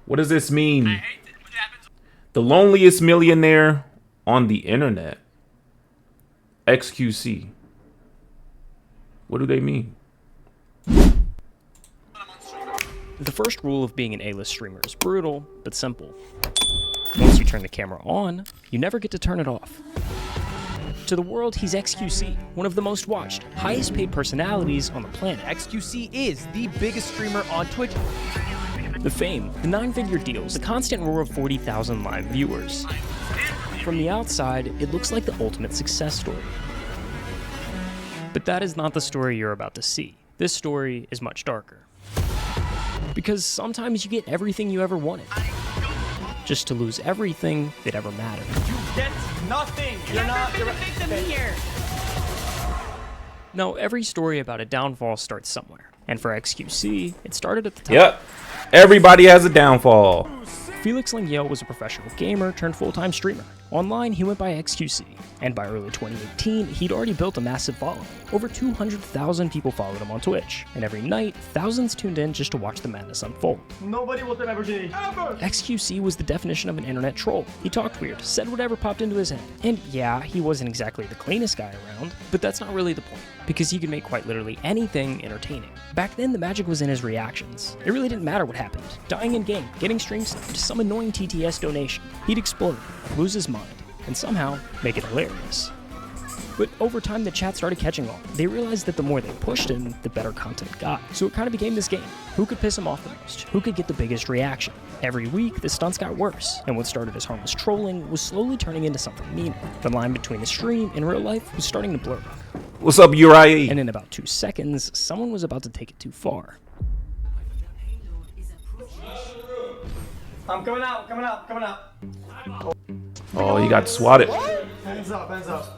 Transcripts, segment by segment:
What does this mean? The loneliest millionaire on the internet. XQC. What do they mean? The first rule of being an A-list streamer is brutal, but simple. Once you turn the camera on, you never get to turn it off. To the world, he's XQC, one of the most watched, highest paid personalities on the planet. XQC is the biggest streamer on Twitch. The fame, the 9-figure deals, the constant roar of 40,000 live viewers. From the outside, it looks like the ultimate success story. But that is not the story you're about to see. This story is much darker. Because sometimes you get everything you ever wanted, just to lose everything that ever mattered. You get nothing. You're not the victim here. Now, every story about a downfall starts somewhere. And for XQC, it started at the top. Yep. Everybody has a downfall. Felix Lengyel was a professional gamer turned full-time streamer. Online, he went by XQC, and by early 2018, he'd already built a massive following. Over 200,000 people followed him on Twitch, and every night, thousands tuned in just to watch the madness unfold. Nobody will ever do it. XQC was the definition of an internet troll. He talked weird, said whatever popped into his head. And yeah, he wasn't exactly the cleanest guy around, but that's not really the point, because he could make quite literally anything entertaining. Back then, the magic was in his reactions. It really didn't matter what happened. Dying in game, getting stream sniped, some annoying TTS donation. He'd explode, lose his mind, and somehow make it hilarious. But over time, the chat started catching on. They realized that the more they pushed him, the better content got. So it kind of became this game. Who could piss him off the most? Who could get the biggest reaction? Every week, the stunts got worse, and what started as harmless trolling was slowly turning into something meaner. The line between the stream and real life was starting to blur. What's up, Uriah? And in about 2 seconds, someone was about to take it too far. I'm coming out, coming out, coming out. Oh, he got swatted. Hands up, hands up.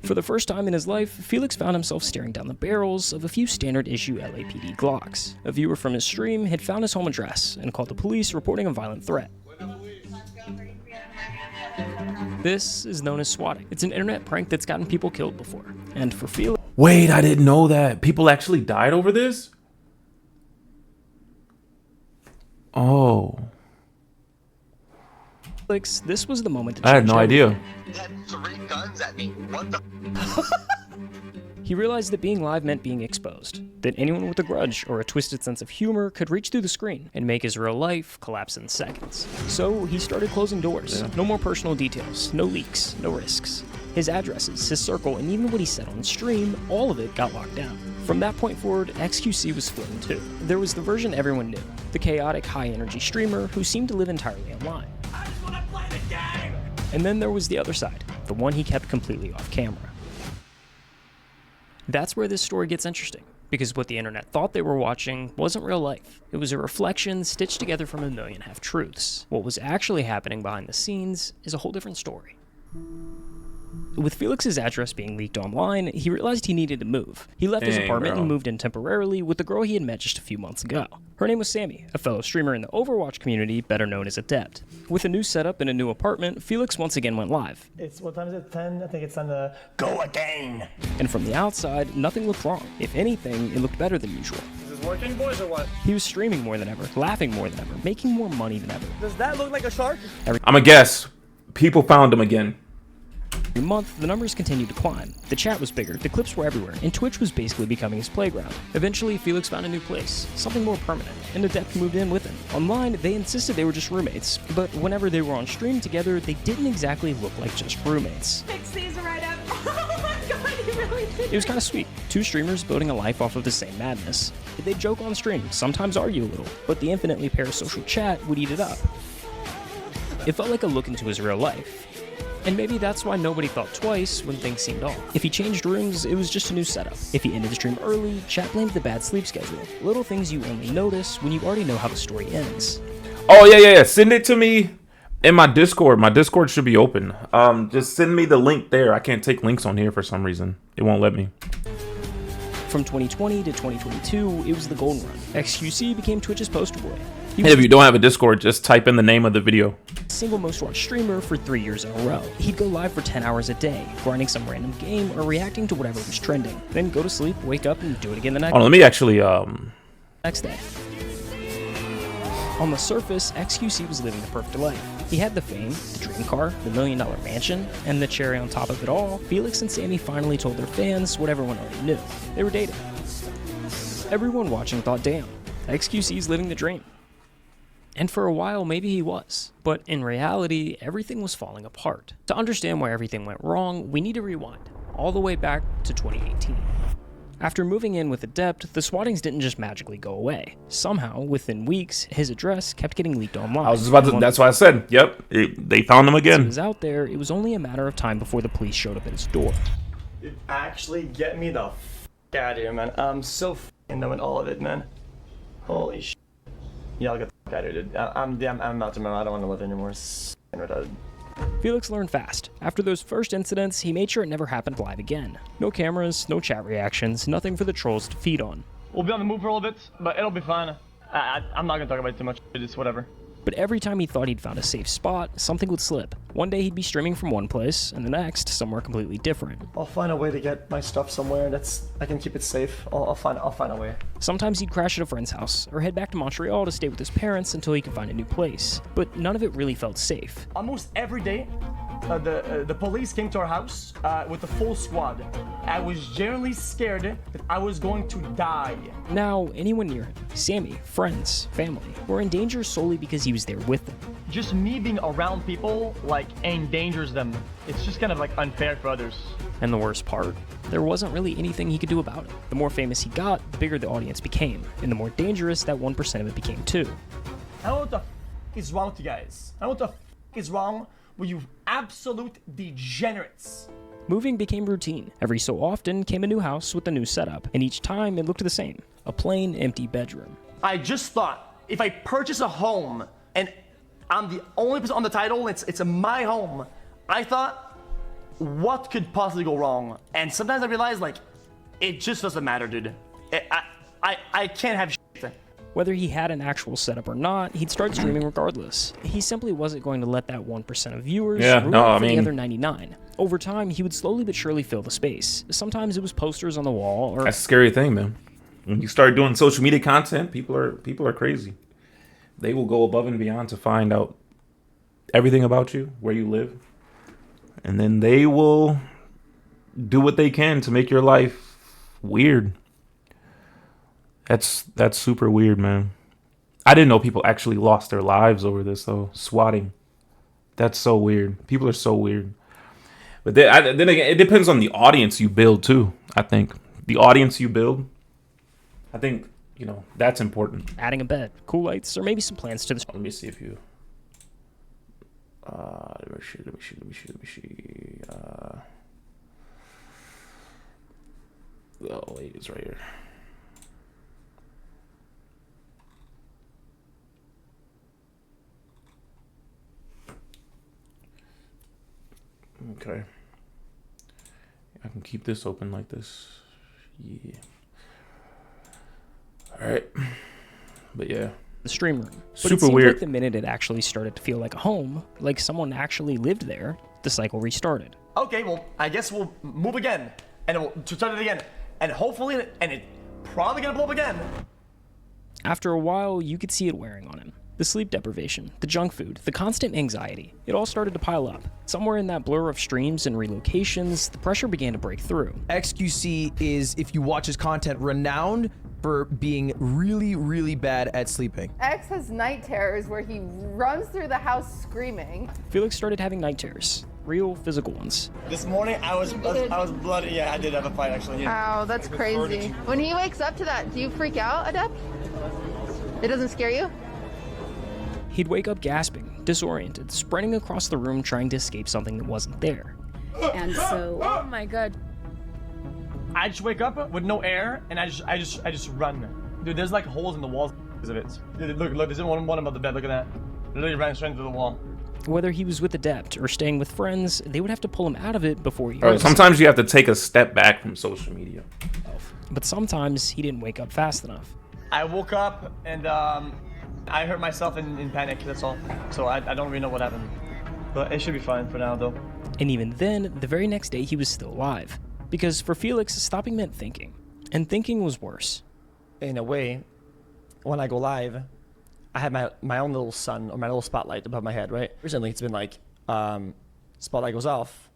For the first time in his life, Felix found himself staring down the barrels of a few standard issue LAPD Glocks. A viewer from his stream had found his home address and called the police, reporting a violent threat. This is known as swatting. It's an internet prank that's gotten people killed before. And for Felix... Wait, I didn't know that. People actually died over this? Oh. This was the moment to I had no idea. He had 3 guns at me. What the? He realized that being live meant being exposed, that anyone with a grudge or a twisted sense of humor could reach through the screen and make his real life collapse in seconds. So he started closing doors. No more personal details, no leaks, no risks. His addresses, his circle, and even what he said on stream, all of it got locked down. From that point forward, XQC was split in two. There was the version everyone knew, the chaotic, high-energy streamer who seemed to live entirely online. I just want to play the game. And then there was the other side, the one he kept completely off camera. That's where this story gets interesting, because what the internet thought they were watching wasn't real life. It was a reflection stitched together from a million half-truths. What was actually happening behind the scenes is a whole different story. With Felix's address being leaked online, he realized he needed to move. He left his apartment and moved in temporarily with the girl he had met just a few months ago. Her name was Sammy, a fellow streamer in the Overwatch community, better known as Adept. With a new setup and a new apartment, Felix once again went live. It's, what time is it? 10? I think it's time to go again. And from the outside, nothing looked wrong. If anything, it looked better than usual. Is this working, boys, or what? He was streaming more than ever, laughing more than ever, making more money than ever. Does that look like a shark? I'm a guess. People found him again. Every month, the numbers continued to climb. The chat was bigger, the clips were everywhere, and Twitch was basically becoming his playground. Eventually, Felix found a new place, something more permanent, and Adept moved in with him. Online, they insisted they were just roommates, but whenever they were on stream together, they didn't exactly look like just roommates. Fix these right up. Oh my god, he really did. It was kind of sweet. Two streamers building a life off of the same madness. They'd joke on stream, sometimes argue a little, but the infinitely parasocial chat would eat it up. It felt like a look into his real life. And maybe that's why nobody thought twice when things seemed off. If he changed rooms, it was just a new setup. If he ended the stream early, chat blamed the bad sleep schedule. Little things you only notice when you already know how the story ends. Oh, yeah. Send it to me in my Discord. My Discord should be open. Just send me the link there. I can't take links on here for some reason. It won't let me. From 2020 to 2022, it was the golden run. XQC became Twitch's poster boy. And if you don't have a Discord, just type in the name of the video. Single most watched streamer for 3 years in a row. He'd go live for 10 hours a day, grinding some random game or reacting to whatever was trending. Then go to sleep, wake up, and do it again the Hold on, let me actually next day. On the surface, XQC was living the perfect life. He had the fame, the dream car, the $1 million mansion, and the cherry on top of it all, Felix and Sammy finally told their fans what everyone already knew. They were dating. Everyone watching thought, damn, XQC's living the dream. And for a while, maybe he was. But in reality, everything was falling apart. To understand why everything went wrong, we need to rewind, all the way back to 2018. After moving in with Adept, the swattings didn't just magically go away. Somehow, within weeks, his address kept getting leaked online. I was just about to, that's why I said, yep, they found him again. He was out there, it was only a matter of time before the police showed up at his door. Dude, actually get me the f out of here, man. I'm so f***ing done with all of it, man. Holy sh**. Yeah, I'll get the f*** out of here, dude. I'm about to, man. I don't want to live anymore. It's retarded. Felix learned fast. After those first incidents, he made sure it never happened live again. No cameras, no chat reactions, nothing for the trolls to feed on. We'll be on the move for a little bit, but it'll be fine. I'm not gonna talk about it too much. It's whatever. But every time he thought he'd found a safe spot, something would slip. One day he'd be streaming from one place, and the next, somewhere completely different. I'll find a way to get my stuff somewhere that's I can keep it safe. I'll find a way. Sometimes he'd crash at a friend's house, or head back to Montreal to stay with his parents until he could find a new place. But none of it really felt safe. Almost every day, the police came to our house with a full squad. I was genuinely scared that I was going to die. Now, anyone near him, Sammy, friends, family, were in danger solely because he was there with them. Just me being around people, like, endangers them. It's just kind of, like, unfair for others. And the worst part, there wasn't really anything he could do about it. The more famous he got, the bigger the audience became, and the more dangerous that 1% of it became too. I don't know what the f is wrong with you guys. I don't know what the f is wrong with you absolute degenerates. Moving became routine. Every so often came a new house with a new setup, and each time it looked the same. A plain, empty bedroom. I just thought, if I purchase a home, and I'm the only person on the title, it's my home, I thought, what could possibly go wrong? And sometimes I realize, like, it just doesn't matter, dude. I can't have shit. Whether he had an actual setup or not, he'd start streaming regardless. He simply wasn't going to let that 1% of viewers ruin the other 99. Over time, he would slowly but surely fill the space. Sometimes it was posters on the wall, or that's a scary thing, man. When you start doing social media content, people are crazy. They will go above and beyond to find out everything about you, where you live, and then they will do what they can to make your life weird. That's super weird, man. I didn't know people actually lost their lives over this, though. Swatting. That's so weird. People are so weird. But then again, it depends on the audience you build, too, I think. The audience you build, I think, you know, that's important. Adding a bed, cool lights, or maybe some plans to the... Let me see if you... Let me see. Oh, wait, it's right here. Okay. I can keep this open like this. Yeah. Alright. But yeah. The stream room. But Super it seemed weird. like the minute it actually started to feel like a home, like someone actually lived there, the cycle restarted. Okay, well, I guess we'll move again, and we'll start it again, and hopefully, and it's probably gonna blow up again. After a while, you could see it wearing on him. The sleep deprivation, the junk food, the constant anxiety, it all started to pile up. Somewhere in that blur of streams and relocations, the pressure began to break through. XQC is, if you watch his content, renowned for being really, really bad at sleeping. X has night terrors where he runs through the house screaming. Felix started having night terrors, real physical ones. This morning, I was bloody. Yeah, I did have a fight, actually. Yeah. Ow, that's crazy. When he wakes up to that, do you freak out, Adept? It doesn't scare you? He'd wake up gasping, disoriented, sprinting across the room trying to escape something that wasn't there. And so, oh my god. I just wake up with no air, and I just run. Dude, there's like holes in the walls because of it. Dude, look, there's one above the bed. Look at that. Literally ran straight into the wall. Whether he was with Adept or staying with friends, they would have to pull him out of it before he sometimes you have to take a step back from social media. But sometimes he didn't wake up fast enough. I woke up and I hurt myself in panic, that's all. So I don't really know what happened. But it should be fine for now, though. And even then, the very next day he was still alive. Because for Felix, stopping meant thinking. And thinking was worse. In a way, when I go live, I have my own little sun, or my little spotlight above my head, right? Recently it's been like, spotlight goes off,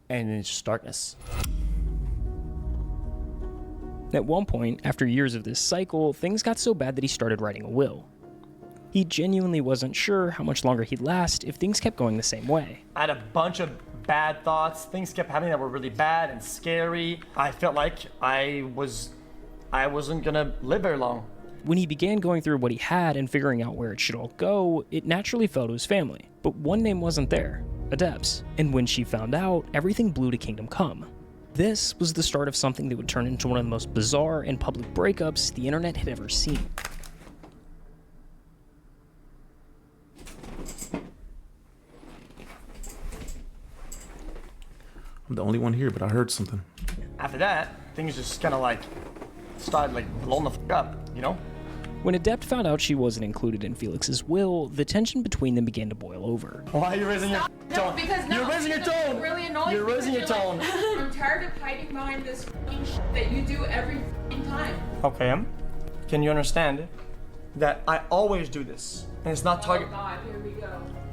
and it's just darkness. At one point, after years of this cycle, things got so bad that he started writing a will. He genuinely wasn't sure how much longer he'd last if things kept going the same way. I had a bunch of bad thoughts. Things kept happening that were really bad and scary. I felt like I wasn't gonna live very long. When he began going through what he had and figuring out where it should all go, it naturally fell to his family. But one name wasn't there, Adep's. And when she found out, everything blew to Kingdom Come. This was the start of something that would turn into one of the most bizarre and public breakups the internet had ever seen. I'm the only one here, but I heard something. After that, things just kind of like started like blowing the fuck up, you know? When Adept found out she wasn't included in Felix's will, the tension between them began to boil over. Why are you raising your tone? Because You're raising your tone. Really annoying. You're raising your tone. I'm tired of hiding behind this shit that you do every time. Okay, can you understand that I always do this, and it's not target? Oh God, here we go.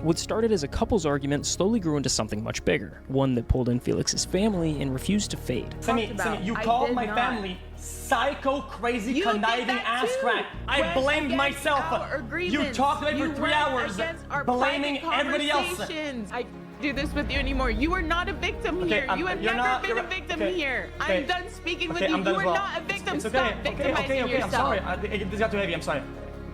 What started as a couple's argument slowly grew into something much bigger, one that pulled in Felix's family and refused to fade. Simi, you called my family psycho, crazy, conniving ass crack. I blamed myself. You talked to me for 3 hours, blaming everybody else. I do this with you anymore. You are not a victim here. You have never been a victim here. I'm done speaking with you. You are not a victim. It's okay. Stop victimizing yourself. I'm sorry. This got too heavy. I'm sorry.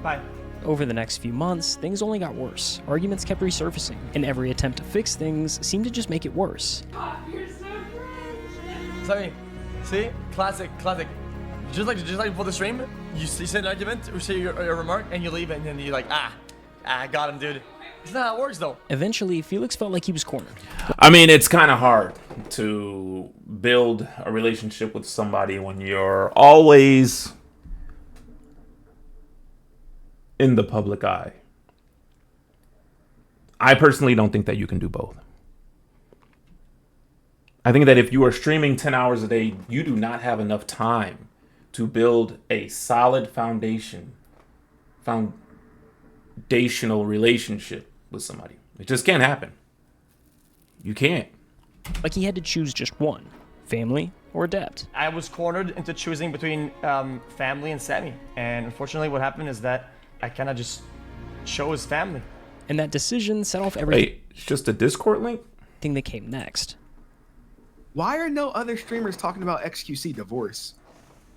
Bye. Over the next few months, things only got worse. Arguments kept resurfacing, and every attempt to fix things seemed to just make it worse. You're so cringe. Sorry. See? Classic. Just like before the stream, you say an argument or say your remark, and you leave it, and then you're like, I got him, dude. It's not how it works, though. Eventually, Felix felt like he was cornered. I mean, it's kind of hard to build a relationship with somebody when you're always in the public eye. I personally don't think that you can do both. I think that if you are streaming 10 hours a day, you do not have enough time to build a solid foundational relationship with somebody. It just can't happen. You can't. Like he had to choose just one, family or Adept. I was cornered into choosing between family and Sammy. And unfortunately, what happened is that I kind of just chose family. And that decision set off everything. Wait, it's just a Discord link? That came next. Why are no other streamers talking about XQC divorce?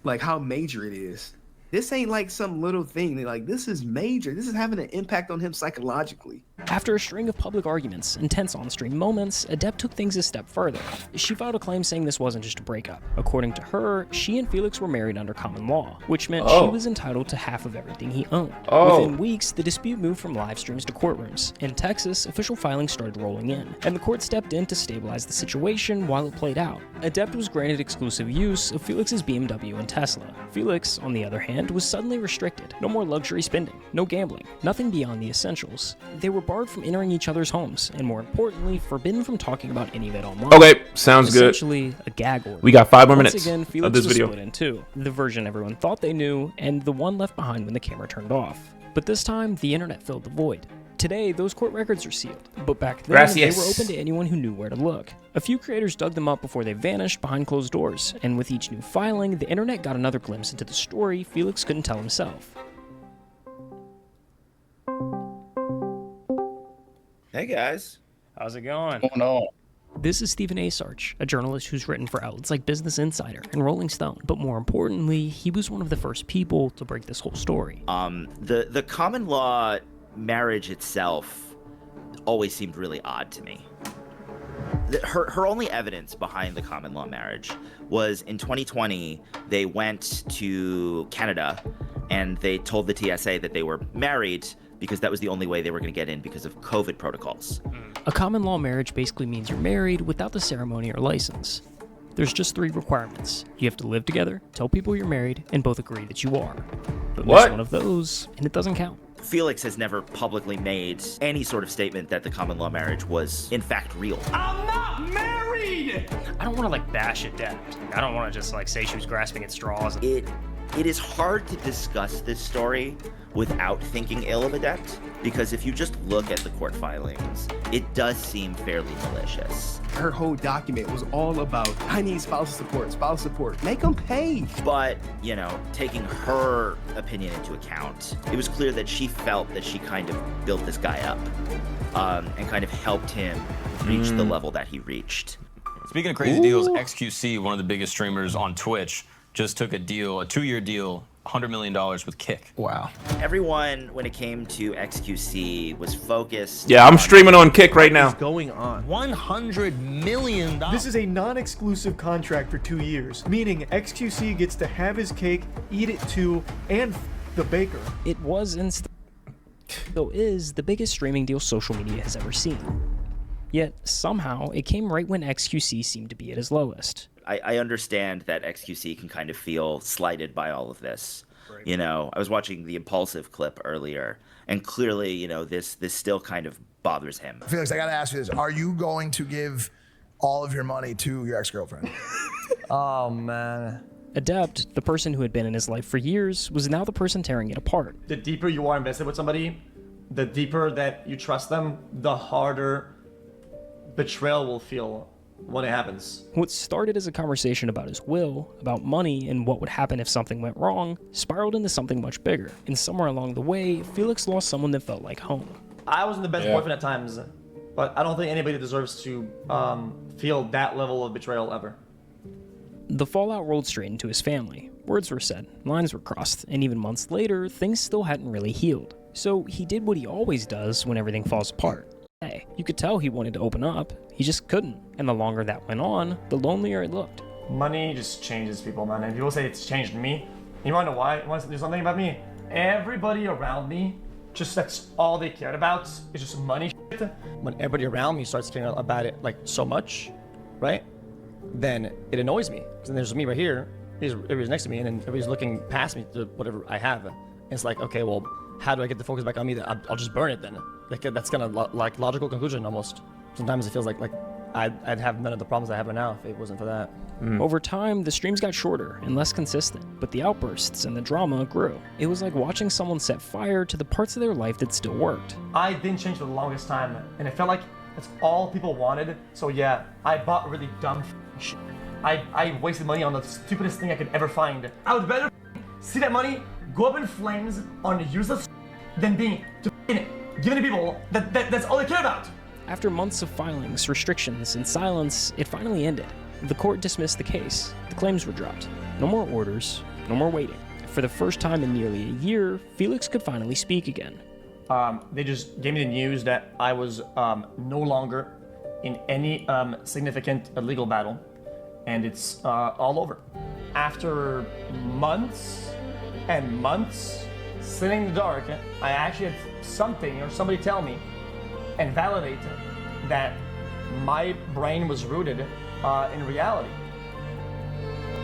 Like how major it is. This ain't like some little thing. They're like, this is major. This is having an impact on him psychologically. After a string of public arguments and tense on-stream moments, Adept took things a step further. She filed a claim saying this wasn't just a breakup. According to her, she and Felix were married under common law, which meant she was entitled to half of everything he owned. Within weeks, the dispute moved from live streams to courtrooms. In Texas, official filings started rolling in, and the court stepped in to stabilize the situation while it played out. Adept was granted exclusive use of Felix's BMW and Tesla. Felix, on the other hand, was suddenly restricted. No more luxury spending, no gambling, nothing beyond the essentials. They were barred from entering each other's homes, and more importantly, forbidden from talking about any of it online. Okay, sounds good. Essentially, a gag order. We got 5 more minutes again, Felix of this was video. split in two. The version everyone thought they knew, and the one left behind when the camera turned off. But this time, the internet filled the void. Today, those court records are sealed, but back then, they were open to anyone who knew where to look. A few creators dug them up before they vanished behind closed doors, and with each new filing, the internet got another glimpse into the story Felix couldn't tell himself. Hey guys. How's it going? What's going on? This is Stephen A. Sarch, a journalist who's written for outlets like Business Insider and Rolling Stone. But more importantly, he was one of the first people to break this whole story. The common law marriage itself always seemed really odd to me. Her only evidence behind the common law marriage was in 2020, they went to Canada and they told the TSA that they were married because that was the only way they were going to get in because of COVID protocols. A common law marriage basically means you're married without the ceremony or license. There's just 3 requirements. You have to live together, tell people you're married, and both agree that you are. But miss one of those, and it doesn't count. Felix has never publicly made any sort of statement that the common law marriage was in fact real. I'm not married! I don't want to like bash Adept. I don't want to just like say she was grasping at straws. It is hard to discuss this story without thinking ill of Adept, because if you just look at the court filings, it does seem fairly malicious. Her whole document was all about, I need spousal support. Make them pay. But, you know, taking her opinion into account, it was clear that she felt that she kind of built this guy up and kind of helped him reach the level that he reached. Speaking of crazy deals, XQC, one of the biggest streamers on Twitch, just took a deal, a 2-year deal, $100 million with Kick. Wow. Everyone, when it came to XQC, was focused. Yeah, I'm streaming on Kick right now. What's going on? $100 million. This is a non-exclusive contract for 2 years, meaning XQC gets to have his cake, eat it too, and the baker. It was and still is the biggest streaming deal social media has ever seen. Yet somehow it came right when XQC seemed to be at his lowest. I understand that XQC can kind of feel slighted by all of this. Right. You know, I was watching the Impulsive clip earlier, and clearly, you know, this still kind of bothers him. Felix, I gotta ask you this. Are you going to give all of your money to your ex-girlfriend? Oh, man. Adept, the person who had been in his life for years, was now the person tearing it apart. The deeper you are invested with somebody, the deeper that you trust them, the harder betrayal will feel when it happens. What started as a conversation about his will, about money, and what would happen if something went wrong, spiraled into something much bigger. And somewhere along the way, Felix lost someone that felt like home. I wasn't the best boyfriend at times, but I don't think anybody deserves to feel that level of betrayal ever. The fallout rolled straight into his family. Words were said, lines were crossed, and even months later, things still hadn't really healed. So he did what he always does when everything falls apart. You could tell he wanted to open up, he just couldn't. And the longer that went on, the lonelier it looked. Money just changes people, man. And people say it's changed me. You wanna know why? You wanna do something about me? Everybody around me, just that's all they cared about. It's just money shit. When everybody around me starts caring about it like so much, right? Then it annoys me. Because then there's me right here, everybody's next to me, and then everybody's looking past me to whatever I have. And it's like, okay, well, how do I get the focus back on me? I'll just burn it then. Like that's kind of like logical conclusion almost. Sometimes it feels like I'd have none of the problems I have right now if it wasn't for that. Over time, the streams got shorter and less consistent, but the outbursts and the drama grew. It was like watching someone set fire to the parts of their life that still worked. I didn't change for the longest time, and it felt like that's all people wanted. So yeah, I bought really dumb shit. I wasted money on the stupidest thing I could ever find. I would rather see that money go up in flames on useless than being given to people that's all they care about. After months of filings, restrictions, and silence, it finally ended. The court dismissed the case. The claims were dropped. No more orders, no more waiting. For the first time in nearly a year, Felix could finally speak again. They just gave me the news that I was no longer in any significant legal battle, and it's all over. After months and months sitting in the dark, I actually had something or somebody tell me and validate that my brain was rooted in reality.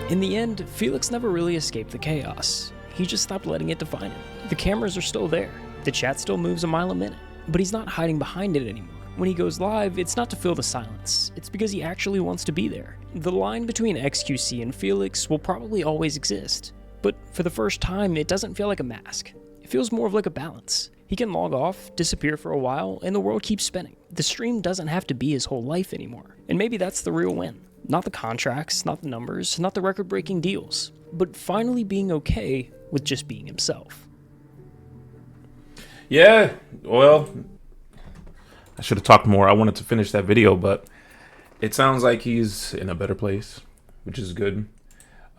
In the end, Felix never really escaped the chaos. He just stopped letting it define him. The cameras are still there. The chat still moves a mile a minute. But he's not hiding behind it anymore. When he goes live, it's not to fill the silence. It's because he actually wants to be there. The line between XQC and Felix will probably always exist. But for the first time, it doesn't feel like a mask. It feels more of like a balance. He can log off, disappear for a while, and the world keeps spinning. The stream doesn't have to be his whole life anymore. And maybe that's the real win. Not the contracts, not the numbers, not the record-breaking deals, but finally being okay with just being himself. Yeah, well, I should have talked more. I wanted to finish that video, but it sounds like he's in a better place, which is good.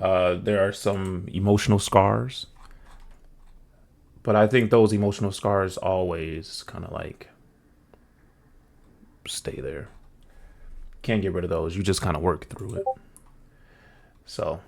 There are some emotional scars, but I think those emotional scars always kind of like stay there. Can't get rid of those. You just kind of work through it. So